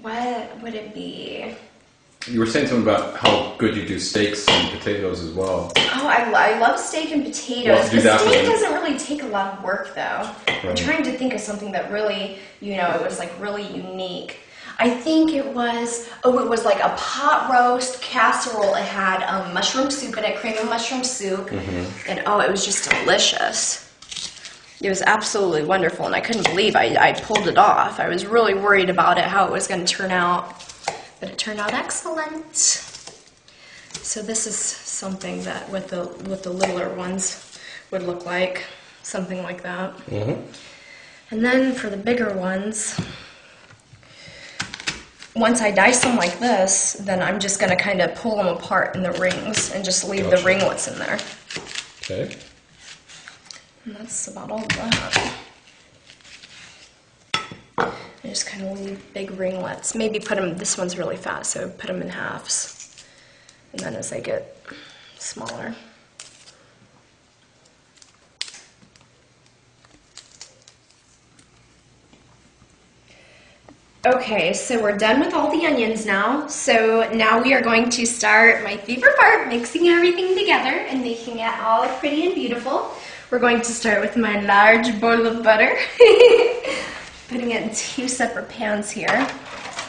What would it be? You were saying something about how good you do steaks and potatoes as well. Oh, I love steak and potatoes. The steak doesn't really take a lot of work, though. Right. I'm trying to think of something that really, you know, it was like really unique. I think it was like a pot roast casserole. It had mushroom soup in it, cream of mushroom soup, and it was just delicious. It was absolutely wonderful, and I couldn't believe I pulled it off. I was really worried about it, how it was going to turn out. But it turned out excellent. So this is something that what the littler ones would look like, something like that. And then for the bigger ones, once I dice them like this, then I'm just going to kind of pull them apart in the rings and just leave the ringlets in there. Okay. And that's about all of that. I just kind of leave big ringlets. Maybe put them, this one's really fat, so put them in halves. And then as they get smaller. Okay, so we're done with all the onions now. So now we are going to start my favorite part, mixing everything together and making it all pretty and beautiful. We're going to start with my large bowl of butter. Putting it in 2 separate pans here.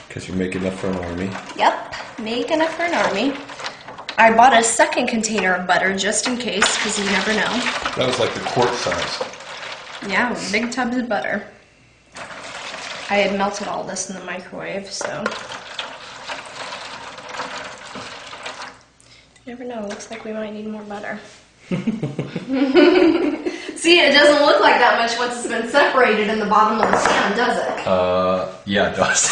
Because you're making enough for an army. Yep, make enough for an army. I bought a second container of butter just in case, because you never know. That was like the quart size. Yeah, big tubs of butter. I had melted all this in the microwave, so. You never know, looks like we might need more butter. See, it doesn't look like that much once it's been separated in the bottom of the pan, does it? Yeah, it does.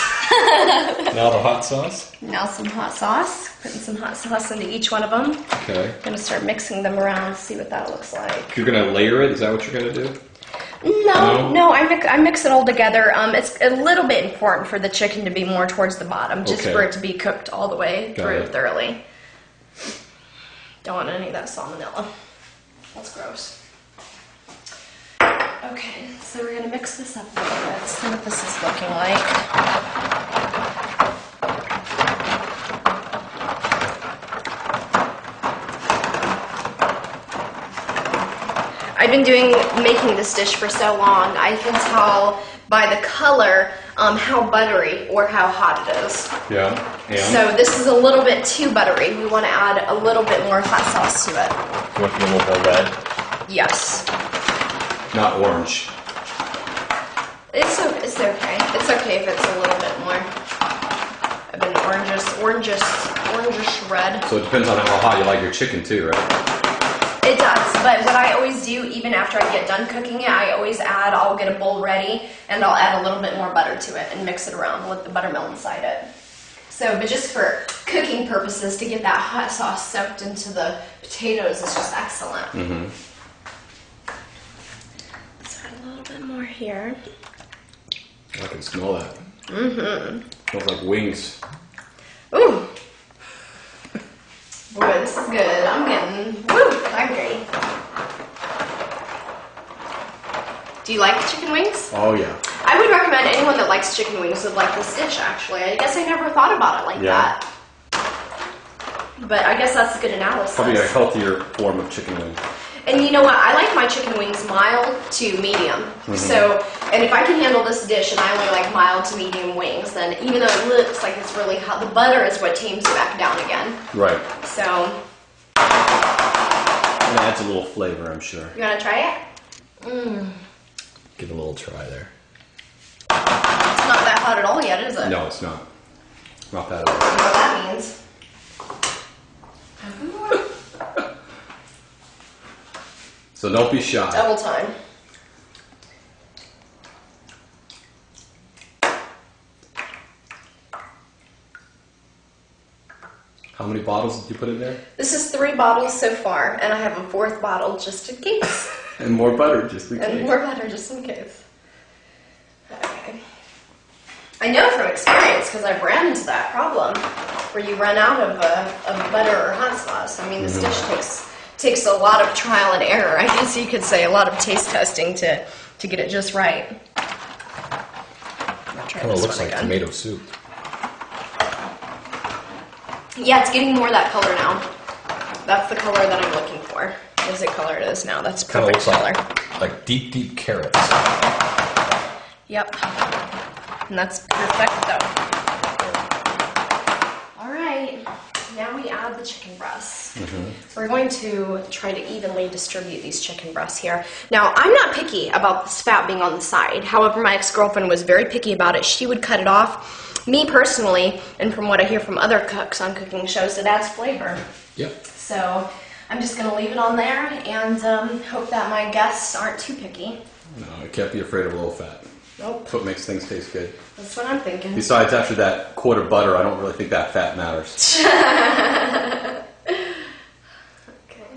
Now the hot sauce? Now some hot sauce. Putting some hot sauce into each one of them. Okay. I'm going to start mixing them around, see what that looks like. You're going to layer it? Is that what you're going to do? No, I mix it all together. It's a little bit important for the chicken to be more towards the bottom, just for it to be cooked all the way through thoroughly. Don't want any of that salmonella. That's gross. Okay, so we're going to mix this up a little bit, see what this is looking like. I've been making this dish for so long, I can tell by the color how buttery or how hot it is. Yeah. And? So this is a little bit too buttery. We want to add a little bit more hot sauce to it. You want it to be a little more red? Yes. Not orange. It's okay. It's okay if it's a little bit more. I've been orangish red. So it depends on how hot you like your chicken too, right? It does, but what I always do, even after I get done cooking it, I'll get a bowl ready, and I'll add a little bit more butter to it and mix it around with the buttermilk inside it. So, but just for cooking purposes, to get that hot sauce soaked into the potatoes is just excellent. Let's add a little bit more here. I can smell that. Smells like wings. Ooh. Boy, this is good. I'm getting hungry. Do you like chicken wings? Oh, yeah. I would recommend anyone that likes chicken wings would like this dish, actually. I guess I never thought about it like that. But I guess that's a good analysis. Probably a healthier form of chicken wing. And you know what? I like my chicken wings mild to medium. So, and if I can handle this dish and I only like mild to medium wings, then even though it looks like it's really hot, the butter is what tames it back down again. Right. So. It adds a little flavor, I'm sure. You want to try it? Give it a little try there. It's not that hot at all yet, is it? No, it's not. Not that at all. I don't know what that means. Have more. So don't be shy. Double time. How many bottles did you put in there? This is 3 bottles so far, and I have a 4th bottle just in case. And more butter just in case. And more butter just in case. Okay. I know from experience, because I've ran into that problem, where you run out of butter or hot sauce. I mean, this dish takes a lot of trial and error. I guess you could say a lot of taste testing to get it just right. Kind of looks like tomato soup. Yeah, it's getting more of that color now. That's the color that I'm looking for. What is the color it is now? That's perfect color. Like deep, deep carrots. Yep. And that's perfect though. All right. Now we add the chicken breasts. We're going to try to evenly distribute these chicken breasts here. Now, I'm not picky about this fat being on the side. However, my ex-girlfriend was very picky about it. She would cut it off. Me personally, and from what I hear from other cooks on cooking shows, it adds flavor. Yep. So I'm just going to leave it on there and hope that my guests aren't too picky. No, you can't be afraid of a little fat. Nope. That's what makes things taste good. That's what I'm thinking. Besides, after that quart of butter, I don't really think that fat matters. Okay.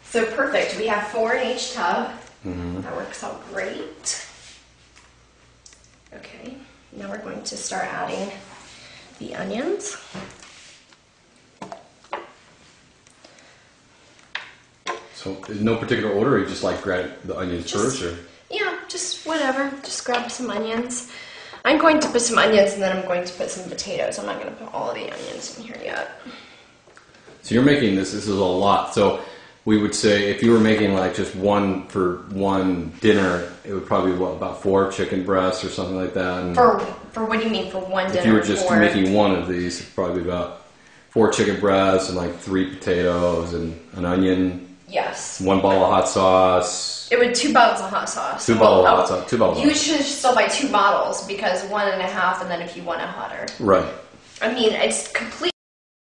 So perfect. We have 4 in each tub. That works out great. Okay. Now we're going to start adding the onions. So, in no particular order, or you just like grab the onions first, or? Yeah, just whatever. Just grab some onions. I'm going to put some onions and then I'm going to put some potatoes. I'm not going to put all of the onions in here yet. So you're making this is a lot. So we would say if you were making like just one for one dinner, it would probably be what, about 4 chicken breasts or something like that. And for what do you mean for one dinner? if you were just making one of these, it'd probably be about 4 chicken breasts and like 3 potatoes and an onion. Yes. 1 bottle of hot sauce. It would 2 bottles of hot sauce. 2 bottles of hot sauce. 2 bottles. You should still buy 2 bottles because 1.5, and then if you want it hotter. Right. I mean, it's completely